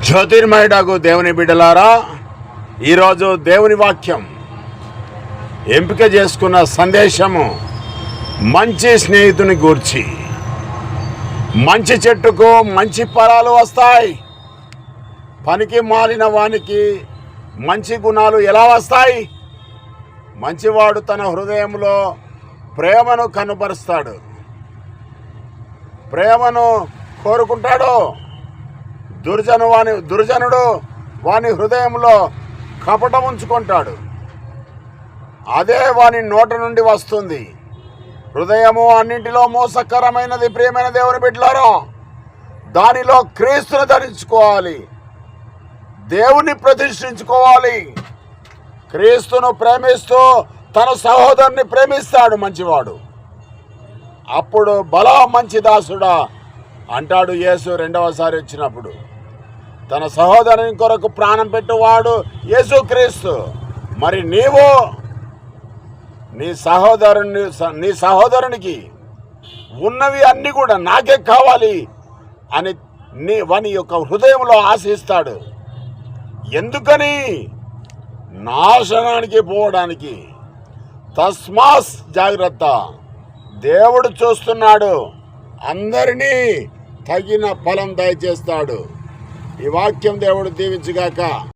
జ్యోతిర్మయుడగు దేవుని బిడ్డలారా, ఈరోజు దేవుని వాక్యం ఎంపిక చేసుకున్న సందేశము మంచి స్నేహితుని గూర్చి. మంచి చెట్టుకు మంచి ఫలాలు వస్తాయి. పనికి మాలిన వానికి మంచి గుణాలు ఎలా వస్తాయి? మంచివాడు తన హృదయంలో ప్రేమను కనుపరుస్తాడు, ప్రేమను కోరుకుంటాడు. దుర్జనుడు వాని హృదయంలో కపటం ఉంచుకుంటాడు, అదే వాని నోట నుండి వస్తుంది. హృదయము అన్నింటిలో మోసకరమైనది. ప్రియమైన దేవుని బిడ్డలారా, దానిలో క్రీస్తును ధరించుకోవాలి, దేవుని ప్రతిష్ఠించుకోవాలి. క్రీస్తును ప్రేమిస్తూ తన సహోదరుని ప్రేమిస్తాడు మంచివాడు. అప్పుడు బలా మంచి దాసుడా అంటాడు యేసు రెండవసారి వచ్చినప్పుడు. తన సహోదరుని కొరకు ప్రాణం పెట్టువాడు యేసు క్రీస్తు. మరి నీవు నీ సహోదరునికి ఉన్నవి అన్నీ కూడా నాకే కావాలి అని వాని యొక్క హృదయంలో ఆశిస్తాడు. ఎందుకని? నాశనానికి పోవడానికి. తస్మాత్ జాగ్రత్త, దేవుడు చూస్తున్నాడు, అందరినీ తగిన ఫలం దయచేస్తాడు. ఈ వాక్యం దేవుడు దీవించుగాక.